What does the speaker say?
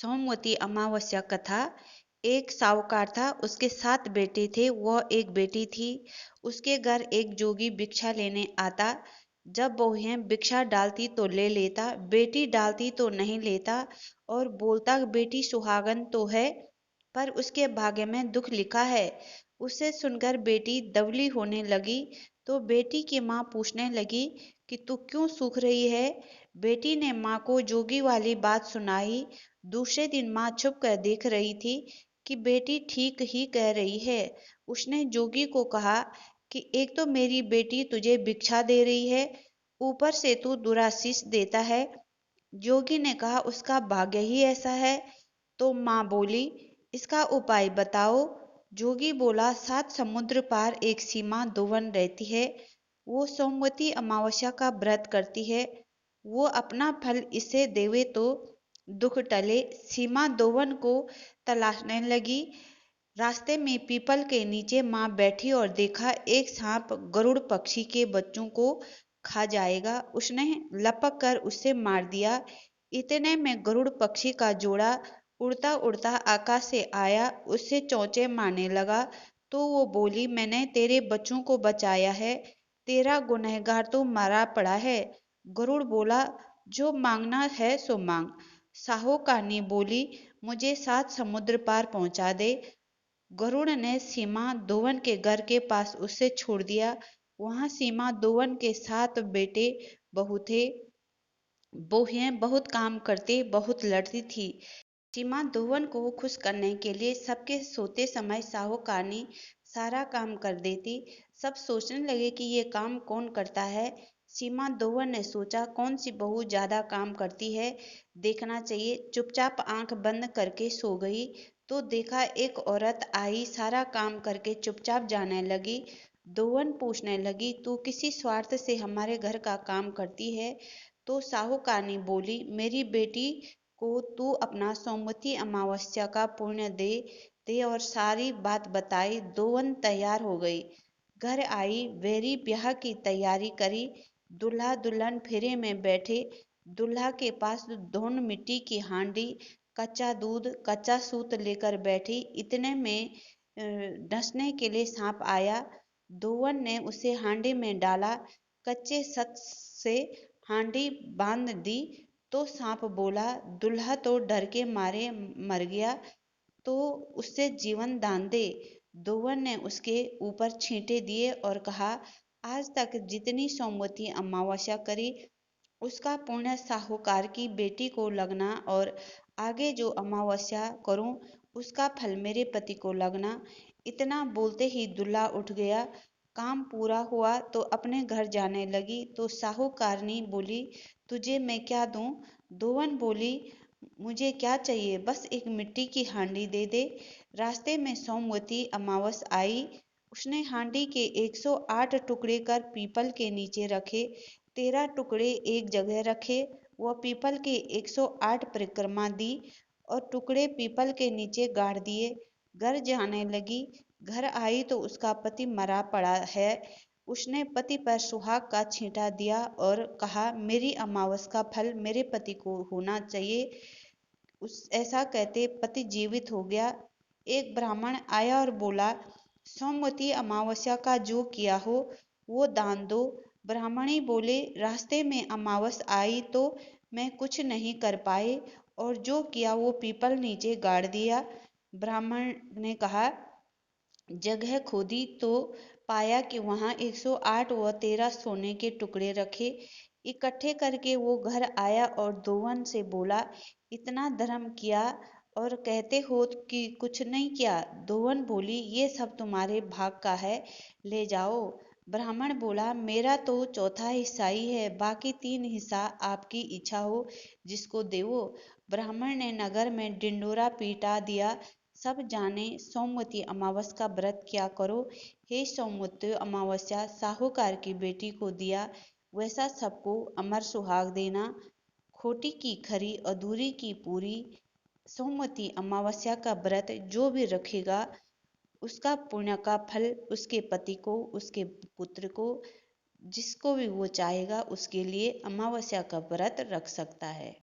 सोमवती अमावस्या कथा। एक साहूकार था, उसके 7 बेटे थे, वह एक बेटी थी। उसके घर एक जोगी भिक्षा लेने आता। जब बहुएं भिक्षा डालती तो ले लेता, बेटी डालती तो नहीं लेता और बोलता बेटी सुहागन तो है पर उसके भाग्य में दुख लिखा है। उसे सुनकर बेटी दवली होने लगी तो बेटी की माँ पूछने लगी कि तू क्यों सूख रही है। बेटी ने माँ को जोगी वाली बात सुनाई। दूसरे दिन माँ छुप कर देख रही थी कि बेटी ठीक ही कह रही है। उसने जोगी को कहा कि एक तो मेरी बेटी तुझे भिक्षा दे रही है, ऊपर से तू दुराशीष देता है। जोगी ने कहा उसका भाग्य ही ऐसा है। तो माँ बोली इसका उपाय बताओ। जोगी बोला 7 समुद्र पार एक सीमा दोवन रहती है, वो सोमवती अमावस्या का व्रत करती है। वो अपना फल इसे देवे तो दुख टले। सीमा दोवन को तलाशने लगी। रास्ते में पीपल के नीचे माँ बैठी और देखा एक सांप गरुड़ पक्षी के बच्चों को खा जाएगा। उसने लपक कर उसे मार दिया। इतने में गरुड़ पक्षी का जोड़ा उड़ता उड़ता आकाश से आया, उससे चोंचे मारने लगा। तो वो बोली मैंने तेरे बच्चों को बचाया है, तेरा गुनहगार तो मरा पड़ा है। गरुड़ बोला जो मांगना है सो मांग। साहूकारनी बोली मुझे 7 समुद्र पार पहुंचा दे। गरुड़ ने सीमा दोवन के घर के पास उसे छोड़ दिया। वहां सीमा दोवन के 7 बेटे बहू थे। बहुएं बहुत काम करती, बहुत लड़ती थी। सीमा दोवन को खुश करने के लिए सबके सोते समय साहूकारनी सारा काम कर देती। सब सोचने लगे कि ये काम कौन करता है। सीमा दोवन ने सोचा कौन सी बहू ज्यादा काम करती है, देखना चाहिए। चुपचाप आंख बंद करके सो गई तो देखा एक औरत आई, सारा काम करके चुपचाप जाने लगी। दोवन पूछने लगी तू किसी स्वार्थ से हमारे घर का काम करती है। तो साहूकारनी बोली मेरी बेटी को तू अपना सोमवती अमावस्या का पुण्य दे दे और सारी बात बताई। दोवन तैयार हो गई, घर आई, वेरी ब्याह की तैयारी करी। दूल्हा दुल्हन फेरे में बैठे। दूल्हा के पास धोन मिट्टी की हांडी, कच्चा दूध, कच्चा सूत लेकर बैठी। इतने में डसने के लिए सांप आया। दोवन ने उसे हांडी में डाला, कच्चे सत से हांडी बांध दी। तो सांप बोला दूल्हा तो डर के मारे मर गया, तो उससे जीवन दान दे। दोवन ने उसके ऊपर छींटे दिए और कहा आज तक जितनी सोमवती अमावस्या करी उसका पुण्य साहूकार की बेटी को लगना और आगे जो अमावस्या करूं उसका फल मेरे पति को लगना। इतना बोलते ही दूल्हा उठ गया। काम पूरा हुआ तो अपने घर जाने लगी तो साहूकारनी बोली तुझे मैं क्या दूं। दोवन बोली मुझे क्या चाहिए, बस एक मिट्टी की हांडी दे दे। रास्ते में सोमवती अमावस आई। उसने हांडी के 108 टुकड़े कर पीपल के नीचे रखे, 13 टुकड़े एक जगह रखे। वह पीपल के 108 परिक्रमा दी और टुकड़े पीपल के नीचे गाड़ दिए। घर जाने लगी। घर आई तो उसका पति मरा पड़ा है। उसने पति पर सुहाग का छींटा दिया और कहा मेरी अमावस का फल मेरे पति को होना चाहिए। उस ऐसा कहते पति जीवित हो गया। एक ब्राह्मण आया और बोला सोमवती अमावस्या का जो किया हो वो दान दो। ब्राह्मणी बोले रास्ते में अमावस आई तो मैं कुछ नहीं कर पाए और जो किया वो पीपल नीचे गाड़ दिया। ब्राह्मण ने कहा जगह खोदी तो पाया कि वहां 108 व 13 सोने के टुकड़े रखे। इकट्ठे करके वो घर आया और दोवन से बोला इतना धर्म किया और कहते हो कि कुछ नहीं किया। दोवन बोली ये सब तुम्हारे भाग का है, ले जाओ। ब्राह्मण बोला मेरा तो चौथा हिस्सा ही है, बाकी 3 हिस्सा आपकी इच्छा हो जिसको देवो। ब्राह्मण ने नगर में डिंडोरा पीटा दिया, सब जाने सोमवती अमावस का व्रत क्या करो। हे सोमवती अमावस्या साहूकार की बेटी को दिया वैसा सबको अमर सुहाग देना, खोटी की खरी अधूरी की पूरी। सोमवती अमावस्या का व्रत जो भी रखेगा उसका पुण्य का फल उसके पति को, उसके पुत्र को, जिसको भी वो चाहेगा उसके लिए अमावस्या का व्रत रख सकता है।